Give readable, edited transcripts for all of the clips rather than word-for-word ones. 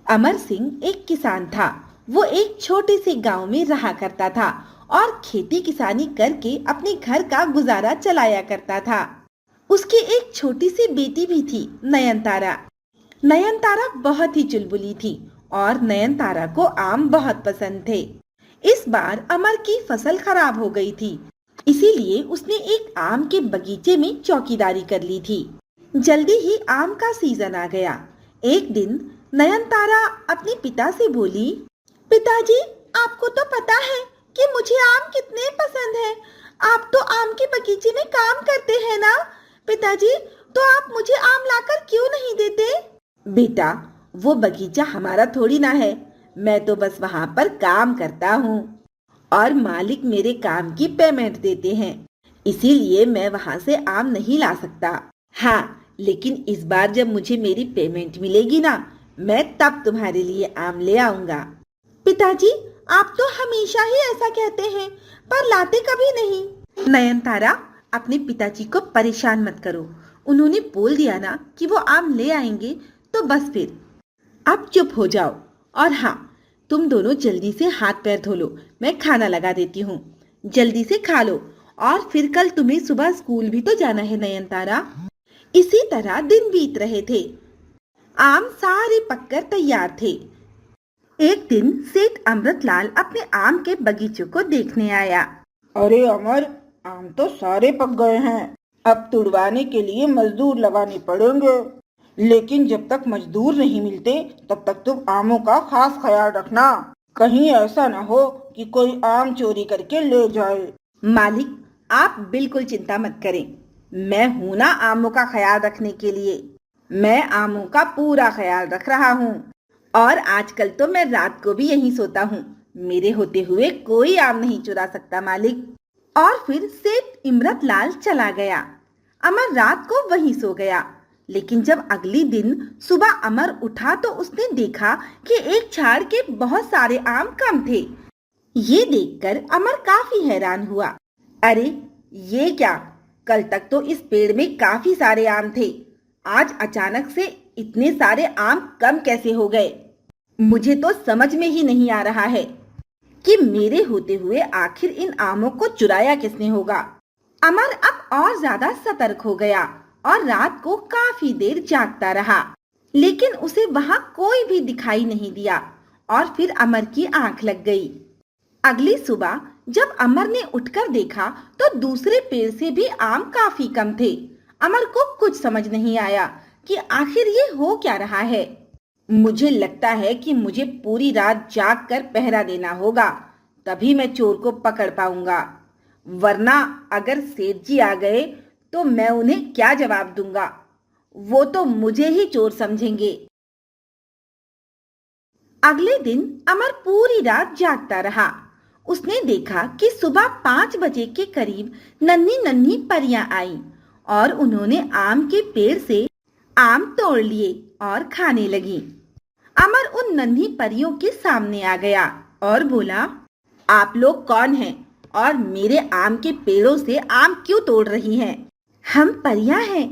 अमर सिंह एक किसान था। वो एक छोटे से गांव में रहा करता था और खेती किसानी करके अपने घर का गुजारा चलाया करता था। उसकी एक छोटी सी बेटी भी थी, नयनतारा। नयनतारा बहुत ही चुलबुली थी और नयनतारा को आम बहुत पसंद थे। इस बार अमर की फसल खराब हो गई थी, इसीलिए उसने एक आम के बगीचे में चौकीदारी कर ली थी। जल्दी ही आम का सीजन आ गया। एक दिन नयनतारा अपने पिता से बोली, पिताजी, आपको तो पता है कि मुझे आम कितने पसंद हैं। आप तो आम के बगीचे में काम करते हैं ना पिताजी, तो आप मुझे आम लाकर क्यों नहीं देते? बेटा, वो बगीचा हमारा थोड़ी ना है। मैं तो बस वहाँ पर काम करता हूँ और मालिक मेरे काम की पेमेंट देते हैं, इसीलिए मैं वहाँ से आम नहीं ला सकता। हाँ, लेकिन इस बार जब मुझे मेरी पेमेंट मिलेगी ना, मैं तब तुम्हारे लिए आम ले आऊंगा। पिताजी, आप तो हमेशा ही ऐसा कहते हैं, पर लाते कभी नहीं। नयनतारा, अपने पिताजी को परेशान मत करो। उन्होंने बोल दिया ना कि वो आम ले आएंगे, तो बस फिर अब चुप हो जाओ। और हाँ, तुम दोनों जल्दी से हाथ पैर धो लो, मैं खाना लगा देती हूँ। जल्दी से खा लो, और फिर कल तुम्हें सुबह स्कूल भी तो जाना है नयनतारा। इसी तरह दिन बीत रहे थे। आम सारे पककर तैयार थे। एक दिन सेठ अमृतलाल अपने आम के बगीचे को देखने आया। अरे अमर, आम तो सारे पक गए हैं। अब तुड़वाने के लिए मजदूर लगाने पड़ेंगे, लेकिन जब तक मजदूर नहीं मिलते तब तक तुम आमों का खास ख्याल रखना। कहीं ऐसा न हो कि कोई आम चोरी करके ले जाए। मालिक, आप बिल्कुल चिंता मत करें। मैं हूं ना आमों का ख्याल रखने के लिए। मैं आमों का पूरा ख्याल रख रहा हूँ, और आजकल तो मैं रात को भी यहीं सोता हूँ। मेरे होते हुए कोई आम नहीं चुरा सकता मालिक। और फिर सेठ इमरतलाल चला गया। अमर रात को वहीं सो गया। लेकिन जब अगली दिन सुबह अमर उठा तो उसने देखा कि एक झाड़ के बहुत सारे आम कम थे। ये देखकर अमर काफी हैरान हुआ। अरे, ये क्या? कल तक तो इस पेड़ में काफी सारे आम थे, आज अचानक से इतने सारे आम कम कैसे हो गए? मुझे तो समझ में ही नहीं आ रहा है कि मेरे होते हुए आखिर इन आमों को चुराया किसने होगा। अमर अब और ज्यादा सतर्क हो गया और रात को काफी देर जागता रहा, लेकिन उसे वहां कोई भी दिखाई नहीं दिया। और फिर अमर की आंख लग गई। अगली सुबह जब अमर ने उठकर देखा तो दूसरे पेड़ से भी आम काफी कम थे। अमर को कुछ समझ नहीं आया कि आखिर ये हो क्या रहा है। मुझे लगता है कि मुझे पूरी रात जाग कर पहरा देना होगा, तभी मैं चोर को पकड़ पाऊंगा। वरना अगर सेठ जी आ गए तो मैं उन्हें क्या जवाब दूंगा? वो तो मुझे ही चोर समझेंगे। अगले दिन अमर पूरी रात जागता रहा। उसने देखा कि सुबह 5 बजे के करीब नन्ही नन्ही परियां आईं और उन्होंने आम के पेड़ से आम तोड़ लिए और खाने लगी। अमर उन नन्ही परियों के सामने आ गया और बोला, आप लोग कौन हैं और मेरे आम के पेड़ों से आम क्यों तोड़ रही हैं? हम परियां हैं।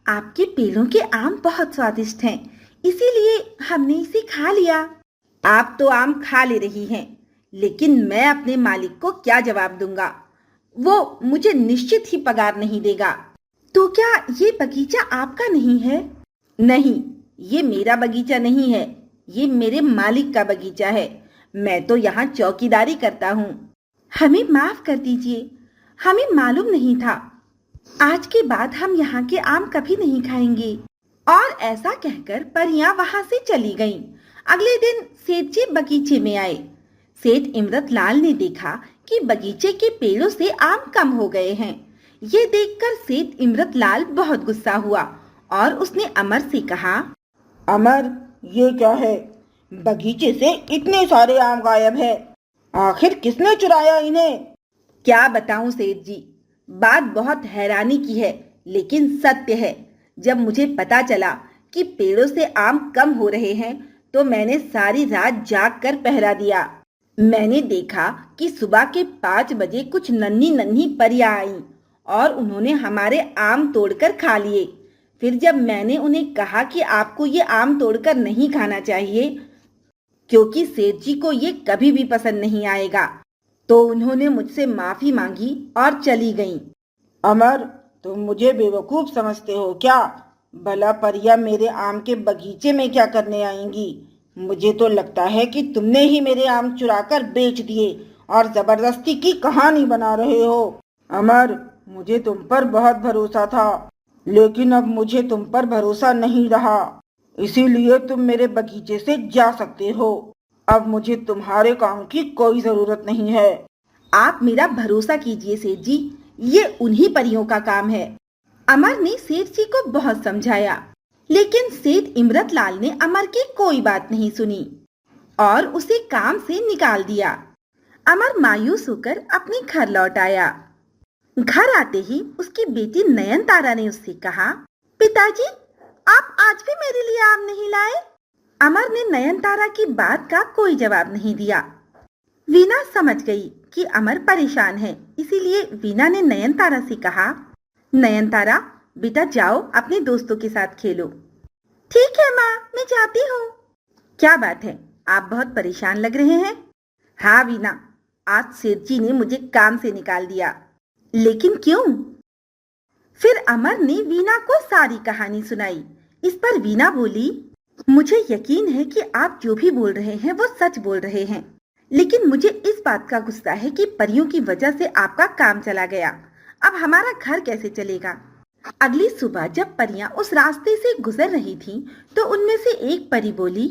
आपके पेड़ों के आम बहुत स्वादिष्ट हैं, इसीलिए हमने इसे खा लिया। आप तो आम खा ले रही हैं, लेकिन मैं अपने मालिक को क्या जवाब दूंगा? वो मुझे निश्चित ही पगार नहीं देगा। तो क्या ये बगीचा आपका नहीं है? नहीं, ये मेरा बगीचा नहीं है, ये मेरे मालिक का बगीचा है। मैं तो यहाँ चौकीदारी करता हूँ। हमें माफ कर दीजिए, हमें मालूम नहीं था। आज के बाद हम यहाँ के आम कभी नहीं खाएंगे। और ऐसा कहकर परियां वहां से चली गईं। अगले दिन सेठ जी बगीचे में आए। सेठ इमरतलाल ने देखा कि बगीचे के पेड़ों से आम कम हो गए हैं। ये देखकर सेठ इमरतलाल बहुत गुस्सा हुआ और उसने अमर से कहा, अमर, ये क्या है? बगीचे से इतने सारे आम गायब है। आखिर किसने चुराया इन्हें? क्या बताऊं सेठ जी, बात बहुत हैरानी की है, लेकिन सत्य है। जब मुझे पता चला कि पेड़ों से आम कम हो रहे हैं तो मैंने सारी रात जाग कर पहरा दिया। मैंने देखा कि सुबह के 5 बजे कुछ नन्ही नन्ही परियां आईं और उन्होंने हमारे आम तोड़कर खा लिए। फिर जब मैंने उन्हें कहा कि आपको ये आम तोड़कर नहीं खाना चाहिए, क्योंकि सेठ जी को ये कभी भी पसंद नहीं आएगा। तो उन्होंने मुझसे माफी मांगी और चली गईं। अमर, तुम मुझे बेवकूफ समझते हो क्या? भला परियां मेरे आम के बगीचे में क्या करने आएंगी? मुझे तो लगता है कि तुमने ही मेरे आम चुराकर बेच दिए और जबरदस्ती की कहानी बना रहे हो। अमर, मुझे तुम पर बहुत भरोसा था, लेकिन अब मुझे तुम पर भरोसा नहीं रहा। इसीलिए तुम मेरे बगीचे से जा सकते हो। अब मुझे तुम्हारे काम की कोई जरूरत नहीं है। आप मेरा भरोसा कीजिए सेठ जी, ये उन्हीं परियों का काम है। अमर ने सेठ जी को बहुत समझाया, लेकिन सेठ इमरत लाल ने अमर की कोई बात नहीं सुनी और उसे काम से निकाल दिया। अमर मायूस होकर अपने घर लौट आया। घर आते ही उसकी बेटी नयन तारा ने उससे कहा, पिताजी, आप आज भी मेरे लिए आम नहीं लाए? अमर ने नयन तारा की बात का कोई जवाब नहीं दिया। वीना समझ गई कि अमर परेशान है, इसीलिए वीना ने नयन तारा से कहा, नयन तारा, बेटा जाओ अपने दोस्तों के साथ खेलो। ठीक है माँ, मैं जाती हूँ। क्या बात है, आप बहुत परेशान लग रहे हैं। हाँ वीना, आज सेठ जी ने मुझे काम से निकाल दिया। लेकिन क्यों? फिर अमर ने वीना को सारी कहानी सुनाई। इस पर वीना बोली, मुझे यकीन है कि आप जो भी बोल रहे हैं वो सच बोल रहे हैं, लेकिन मुझे इस बात का गुस्सा है कि परियों की वजह से आपका काम चला गया। अब हमारा घर कैसे चलेगा? अगली सुबह जब परियां उस रास्ते से गुजर रही थीं, तो उनमें से एक परी बोली,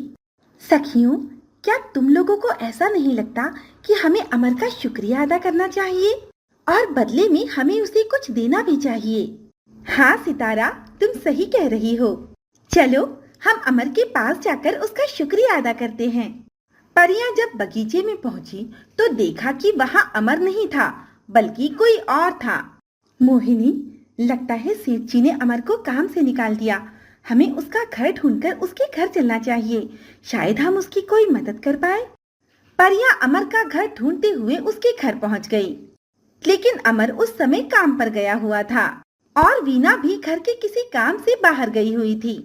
सखियों, क्या तुम लोगों को ऐसा नहीं लगता कि हमें अमर का शुक्रिया अदा करना चाहिए और बदले में हमें उसे कुछ देना भी चाहिए? हाँ सितारा, तुम सही कह रही हो। चलो हम अमर के पास जाकर उसका शुक्रिया अदा करते हैं। परियां जब बगीचे में पहुंची तो देखा कि वहां अमर नहीं था, बल्कि कोई और था। मोहिनी, लगता है सेठ जी ने अमर को काम से निकाल दिया। हमें उसका घर ढूंढकर उसके घर चलना चाहिए, शायद हम उसकी कोई मदद कर पाए। परियां अमर का घर ढूंढते हुए उसके घर पहुंच गई, लेकिन अमर उस समय काम पर गया हुआ था और वीना भी घर के किसी काम से बाहर गई हुई थी।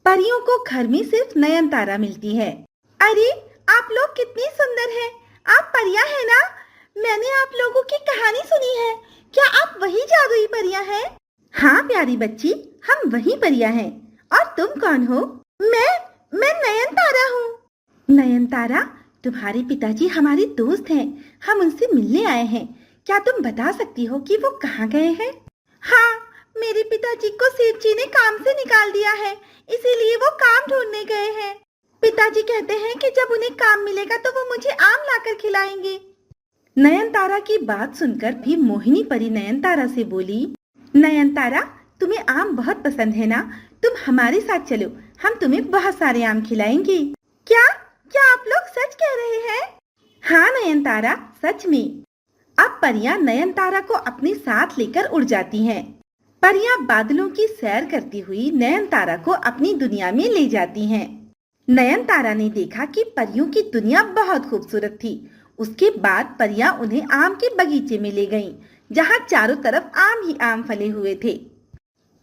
परियों को घर में सिर्फ नयन तारा मिलती है। अरे, आप लोग कितनी सुंदर हैं। आप परियां हैं ना? मैंने आप लोगों की कहानी सुनी है। क्या आप वही जादुई परियां हैं? हाँ प्यारी बच्ची, हम वही परियां हैं। और तुम कौन हो? मैं नयन तारा हूँ। नयन तारा, तुम्हारे पिताजी हमारे दोस्त हैं, हम उनसे मिलने आए हैं। क्या तुम बता सकती हो कि वो कहाँ गए हैं? हाँ, मेरे पिताजी को सेठ जी ने काम से निकाल दिया है, इसीलिए वो काम ढूंढने गए हैं। पिताजी कहते हैं कि जब उन्हें काम मिलेगा तो वो मुझे आम लाकर खिलाएंगे। नयन तारा की बात सुनकर भी मोहिनी परी नयन तारा से बोली, नयन तारा, तुम्हें आम बहुत पसंद है ना? तुम हमारे साथ चलो, हम तुम्हें बहुत सारे आम खिलाएंगे। क्या क्या आप लोग सच कह रहे हैं? हाँ नयन तारा, सच में। अब परियां नयन तारा को अपने साथ लेकर उड़ जाती हैं। परियां बादलों की सैर करती हुई नयन तारा को अपनी दुनिया में ले जाती हैं। नयन तारा ने देखा कि परियों की दुनिया बहुत खूबसूरत थी। उसके बाद परियां उन्हें आम के बगीचे में ले गईं, जहां चारों तरफ आम ही आम फले हुए थे।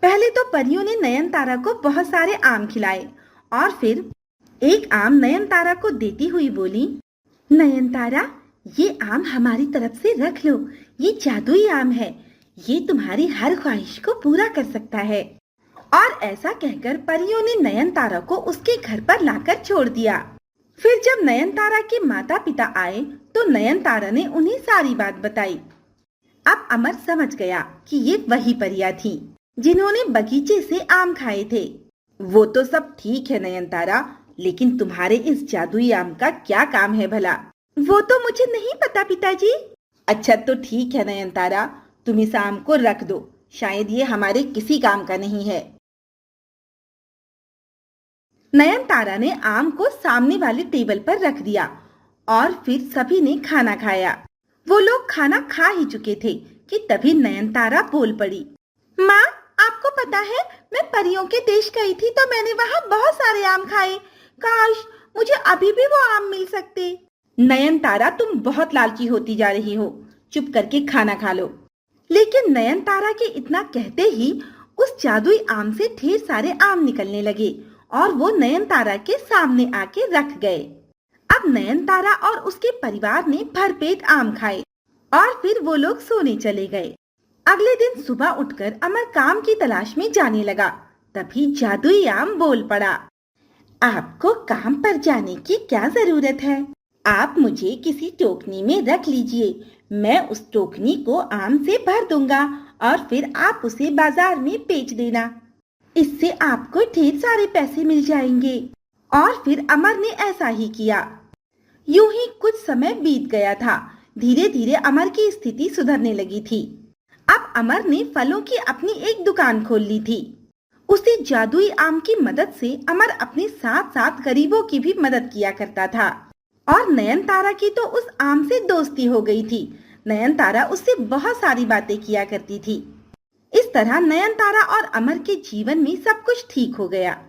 पहले तो परियों ने नयन तारा को बहुत सारे आम खिलाए और फिर एक आम नयन तारा को देती हुई बोली, नयन तारा, ये आम हमारी तरफ से रख लो। ये जादुई आम है, ये तुम्हारी हर ख्वाहिश को पूरा कर सकता है। और ऐसा कहकर परियों ने नयन तारा को उसके घर पर लाकर छोड़ दिया। फिर जब नयन तारा के माता पिता आए तो नयन तारा ने उन्हें सारी बात बताई। अब अमर समझ गया कि ये वही परियां थीं, जिन्होंने बगीचे से आम खाए थे। वो तो सब ठीक है नयन तारा, लेकिन तुम्हारे इस जादुई आम का क्या काम है भला? वो तो मुझे नहीं पता पिताजी। अच्छा तो ठीक है नयन तारा, तुम इस आम को रख दो, शायद ये हमारे किसी काम का नहीं है। नयन तारा ने आम को सामने वाले टेबल पर रख दिया और फिर सभी ने खाना खाया। वो लोग खाना खा ही चुके थे कि तभी नयन तारा बोल पड़ी, माँ, आपको पता है, मैं परियों के देश गई थी तो मैंने वहाँ बहुत सारे आम खाए। काश मुझे अभी भी वो आम मिल सकते। नयन तारा, तुम बहुत लालची होती जा रही हो, चुप करके खाना खा लो। लेकिन नयन तारा के इतना कहते ही उस जादुई आम से ढेर सारे आम निकलने लगे और वो नयन तारा के सामने आके रख गए। अब नयनतारा और उसके परिवार ने भरपेट आम खाए और फिर वो लोग सोने चले गए। अगले दिन सुबह उठकर अमर काम की तलाश में जाने लगा। तभी जादुई आम बोल पड़ा, आपको काम पर जाने की क्या जरूरत है? आप मुझे किसी टोकनी में रख लीजिए, मैं उस टोकनी को आम से भर दूंगा और फिर आप उसे बाजार में बेच देना। इससे आपको ढेर सारे पैसे मिल जाएंगे। और फिर अमर ने ऐसा ही किया। यूं ही कुछ समय बीत गया था। धीरे धीरे अमर की स्थिति सुधरने लगी थी। अब अमर ने फलों की अपनी एक दुकान खोल ली थी। उसी जादुई आम की मदद से अमर अपने साथ साथ गरीबों की भी मदद किया करता था। और नयनतारा की तो उस आम से दोस्ती हो गई थी। नयनतारा उससे बहुत सारी बातें किया करती थी। इस तरह नयनतारा और अमर के जीवन में सब कुछ ठीक हो गया।